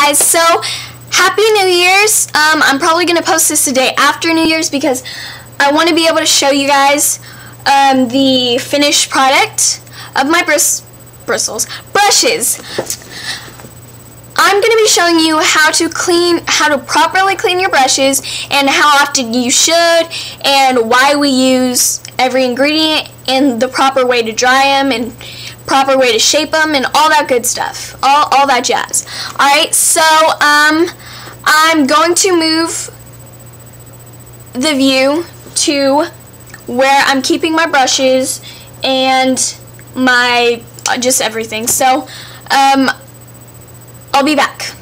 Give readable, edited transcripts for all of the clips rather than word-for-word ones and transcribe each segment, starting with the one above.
guys, so happy New Year's. I'm probably going to post this the day after New Year's because I want to be able to show you guys the finished product of my brushes. I'm going to be showing you how to properly clean your brushes and how often you should and why we use every ingredient and the proper way to dry them and proper way to shape them and all that good stuff, all that jazz. Alright, so I'm going to move the view to where I'm keeping my brushes and my just everything. So I'll be back.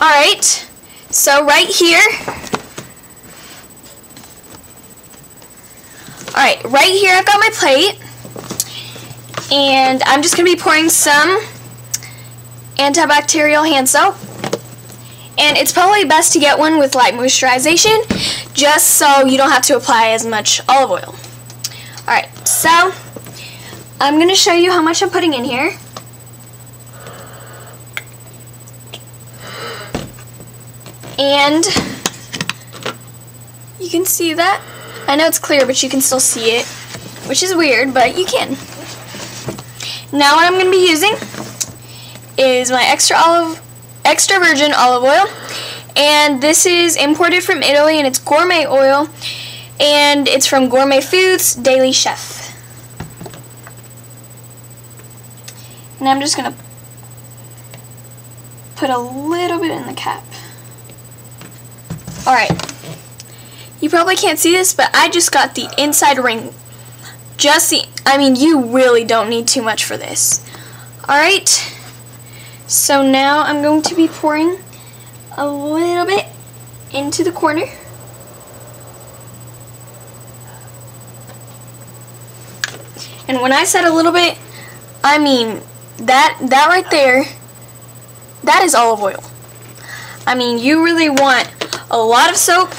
Alright, so right here, I've got my plate, and I'm just going to be pouring some antibacterial hand soap, and it's probably best to get one with light moisturization, just so you don't have to apply as much olive oil. Alright, so I'm going to show you how much I'm putting in here. And you can see that. I know it's clear, but you can still see it, which is weird, but you can. Now what I'm going to be using is my extra virgin olive oil, and this is imported from Italy, and it's gourmet oil, and it's from Gourmet Foods Daily Chef. And I'm just going to put a little bit in the cap. Alright, you probably can't see this, but I just got the inside ring. You really don't need too much for this. Alright, so now I'm going to be pouring a little bit into the corner. And when I said a little bit, I mean that right there, that is olive oil. I mean, you really want a lot of soap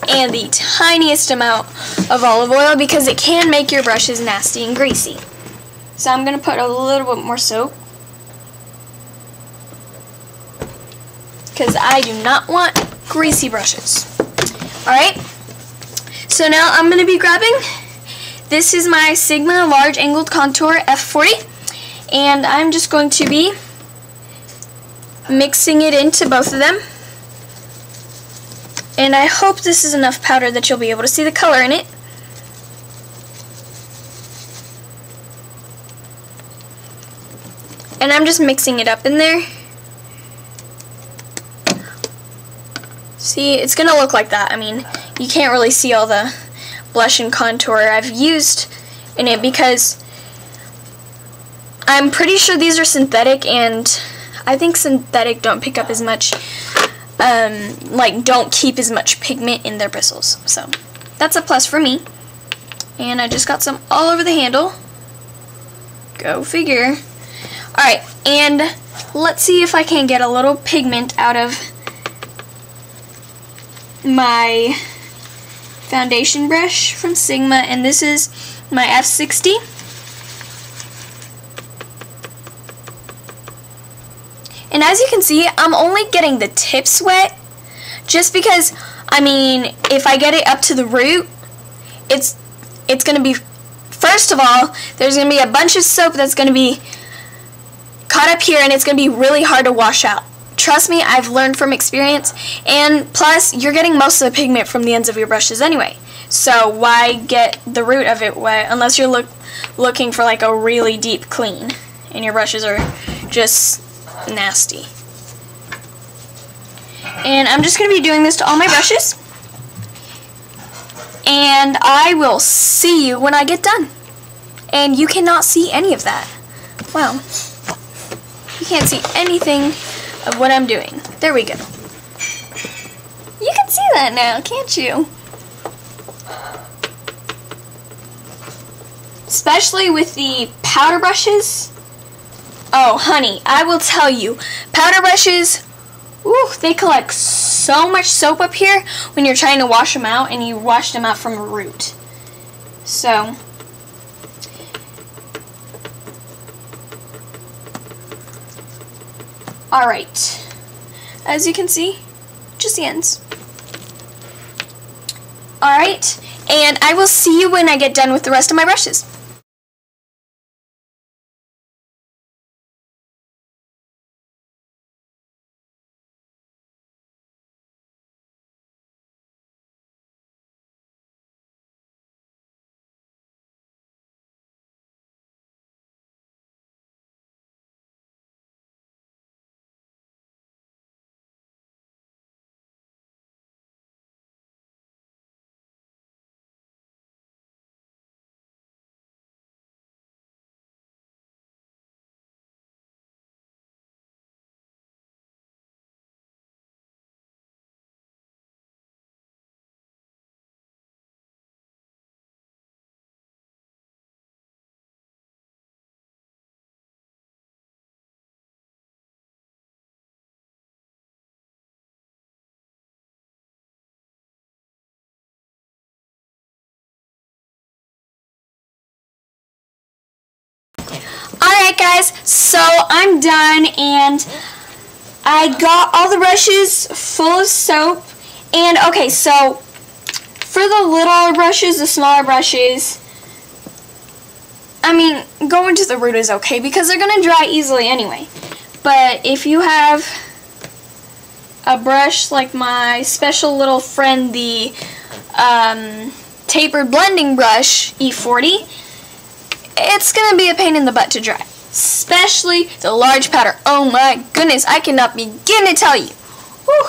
and the tiniest amount of olive oil because it can make your brushes nasty and greasy. So I'm going to put a little bit more soap because I do not want greasy brushes. Alright, so now I'm going to be grabbing, this is my Sigma Large Angled Contour F40, and I'm just going to be mixing it into both of them. And I hope this is enough powder that you'll be able to see the color in it. And I'm just mixing it up in there. See, it's going to look like that. I mean, you can't really see all the blush and contour I've used in it because I'm pretty sure these are synthetic, and I think synthetic don't pick up as much don't keep as much pigment in their bristles. So that's a plus for me. And I just got some all over the handle. Go figure. Alright, and let's see if I can get a little pigment out of my foundation brush from Sigma, and this is my F60. And as you can see, I'm only getting the tips wet just because, if I get it up to the root, it's going to be, first of all, there's going to be a bunch of soap that's going to be caught up here, and it's going to be really hard to wash out. Trust me, I've learned from experience, and plus, you're getting most of the pigment from the ends of your brushes anyway. So why get the root of it wet unless you're looking for like a really deep clean, and your brushes are just nasty. And I'm just going to be doing this to all my brushes, and I will see you when I get done. And you cannot see any of that. Wow, you can't see anything of what I'm doing. There we go. You can see that now, can't you? Especially with the powder brushes. Oh, honey, I will tell you, powder brushes, ooh, they collect so much soap up here when you're trying to wash them out, and you wash them out from a root. So, Alright, as you can see, just the ends. Alright, and I will see you when I get done with the rest of my brushes. Alright guys, so I'm done and I got all the brushes full of soap. And okay, so for the littler brushes, the smaller brushes, I mean, going to the root is okay because they're going to dry easily anyway. But if you have a brush like my special little friend, the tapered blending brush E40, it's going to be a pain in the butt to dry. Especially the large powder. Oh my goodness, I cannot begin to tell you. Whew.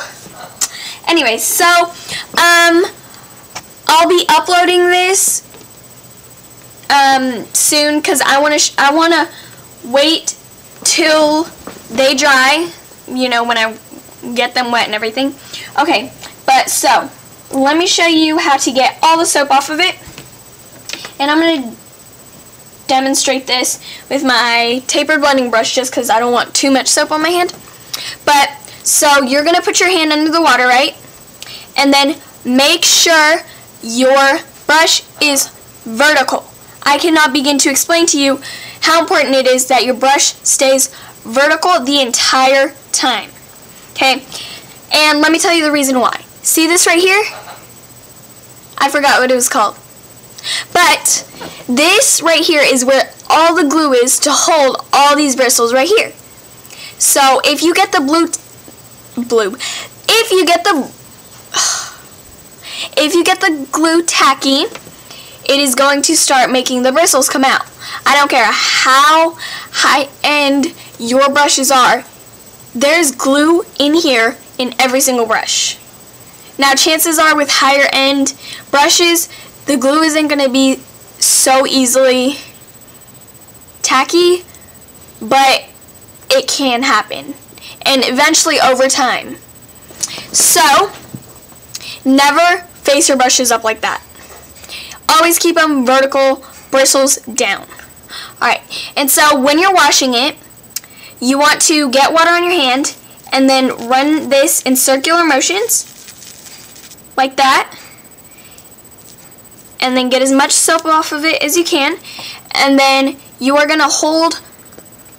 Anyway, so I'll be uploading this soon because I want to wait till they dry, you know, when I get them wet and everything. Okay, but so let me show you how to get all the soap off of it. And I'm going to demonstrate this with my tapered blending brush just because I don't want too much soap on my hand. But so you're going to put your hand under the water, right? And then make sure your brush is vertical. I cannot begin to explain to you how important it is that your brush stays vertical the entire time. Okay? And let me tell you the reason why. See this right here? I forgot what it was called. But this right here is where all the glue is to hold all these bristles right here. So if you get the if you get the glue tacky, it is going to start making the bristles come out. I don't care how high end your brushes are, there's glue in here in every single brush. Now chances are with higher end brushes, the glue isn't going to be so easily tacky, but it can happen, and eventually over time. So, never face your brushes up like that. Always keep them vertical, bristles down. Alright, and so when you're washing it, you want to get water on your hand and then run this in circular motions, like that. And then get as much soap off of it as you can, and then you are going to hold,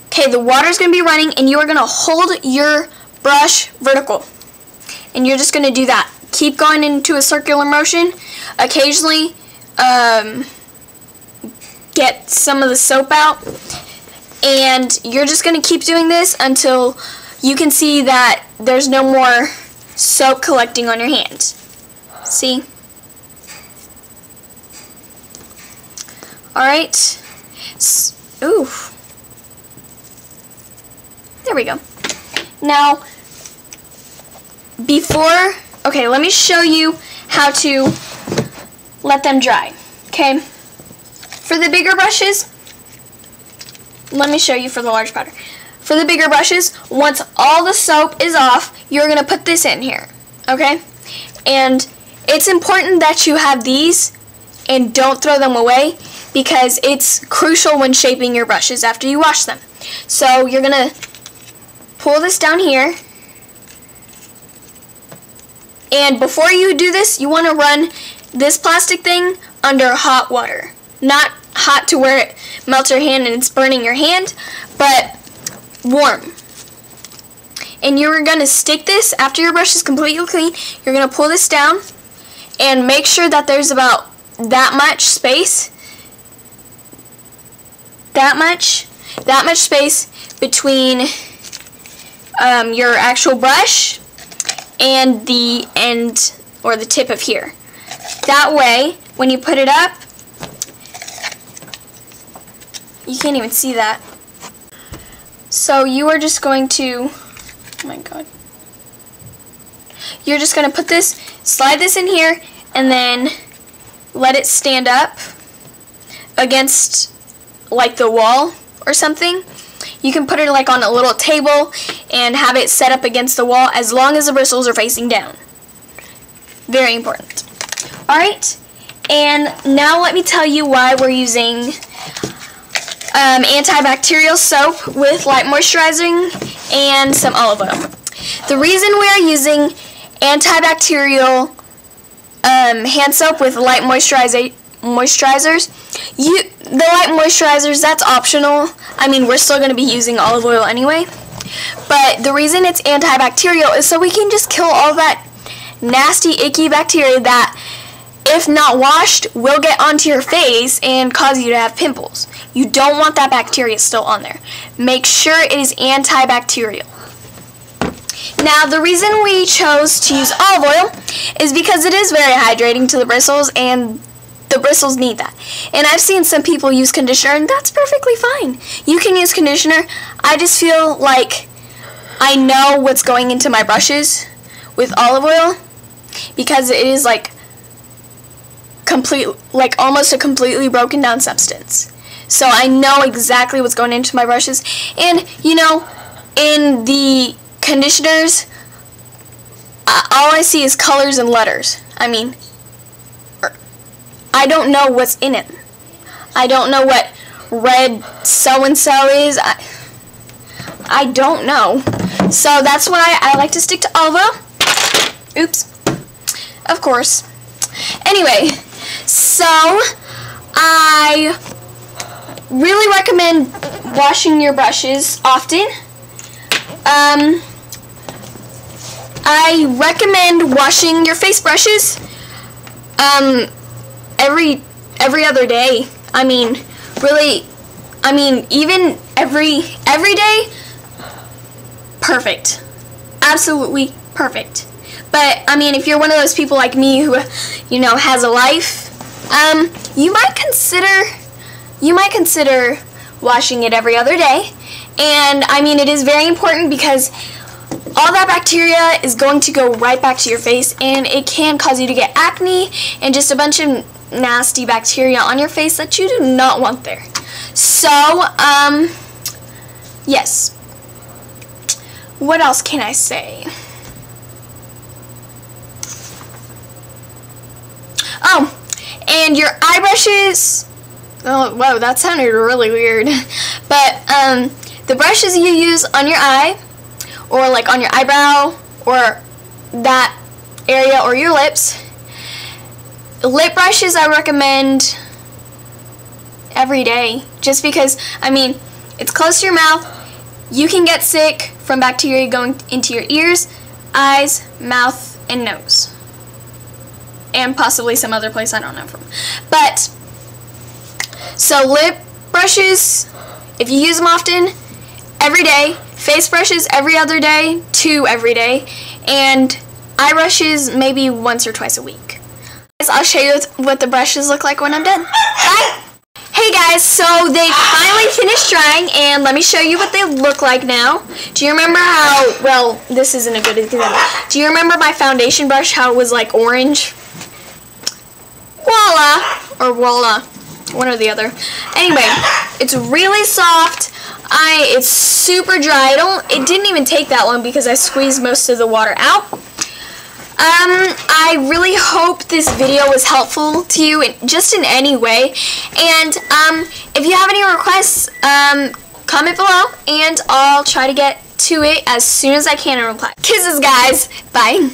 okay, the water is going to be running, and you are going to hold your brush vertical, and you're just going to do that. Keep going into a circular motion. Occasionally get some of the soap out, and you're just going to keep doing this until you can see that there's no more soap collecting on your hand. See? Alright, ooh, there we go. Now, okay, let me show you how to let them dry, okay? For the bigger brushes, let me show you for the large powder. For the bigger brushes, once all the soap is off, you're going to put this in here, okay? And it's important that you have these and don't throw them away, because it's crucial when shaping your brushes after you wash them. So you're going to pull this down here, and before you do this, you want to run this plastic thing under hot water. Not hot to where it melts your hand and it's burning your hand, but warm. And you're going to stick this, after your brush is completely clean, you're going to pull this down and make sure that there's about that much space. That much space between your actual brush and the end or the tip of here. That way, when you put it up, you can't even see that. So you are just going to, oh my god. You're just going to put this, slide this in here, and then let it stand up against like the wall or something. You can put it like on a little table and have it set up against the wall as long as the bristles are facing down. Very important. Alright, and now let me tell you why we're using antibacterial soap with light moisturizing and some olive oil. The reason we are using antibacterial hand soap with light moisturizers, the light moisturizers, that's optional. I mean, we're still going to be using olive oil anyway. But the reason it's antibacterial is so we can just kill all that nasty, icky bacteria that, if not washed, will get onto your face and cause you to have pimples. You don't want that bacteria still on there. Make sure it is antibacterial. Now, the reason we chose to use olive oil is because it is very hydrating to the bristles, and the bristles need that. And I've seen some people use conditioner, and that's perfectly fine. You can use conditioner. I just feel like I know what's going into my brushes with olive oil because it is like almost a completely broken down substance. So I know exactly what's going into my brushes. And you know, in the conditioners, all I see is colors and letters. I mean, I don't know what's in it. I don't know what red so-and-so is. I don't know. So that's why I like to stick to olive oil. Oops. Of course. Anyway, so I really recommend washing your brushes often. I recommend washing your face brushes every other day. I mean, really, even every day, perfect. Absolutely perfect. But I mean, if you're one of those people like me who, you know, has a life, you might consider washing it every other day. And I mean, it is very important because all that bacteria is going to go right back to your face, and it can cause you to get acne and just a bunch of nasty bacteria on your face that you do not want there. So, yes. What else can I say? Oh, and your eye brushes. Oh, whoa, that sounded really weird. But the brushes you use on your eye, or like on your eyebrow, or that area, or your lips. Lip brushes I recommend every day, just because, I mean, it's close to your mouth. You can get sick from bacteria going into your ears, eyes, mouth, and nose. And possibly some other place I don't know from. But, so lip brushes, if you use them often, every day. Face brushes every other day, 2 every day. And eye brushes maybe once or twice a week. I'll show you what the brushes look like when I'm done. Bye! Hey guys, so they finally finished drying, and let me show you what they look like now. Do you remember how, well, this isn't a good example. Do you remember my foundation brush, how it was like orange? Voila! Or voila. One or the other. Anyway, it's really soft. It's super dry. It didn't even take that long because I squeezed most of the water out. I really hope this video was helpful to you just in any way. And if you have any requests, comment below and I'll try to get to it as soon as I can and reply. Kisses, guys. Bye.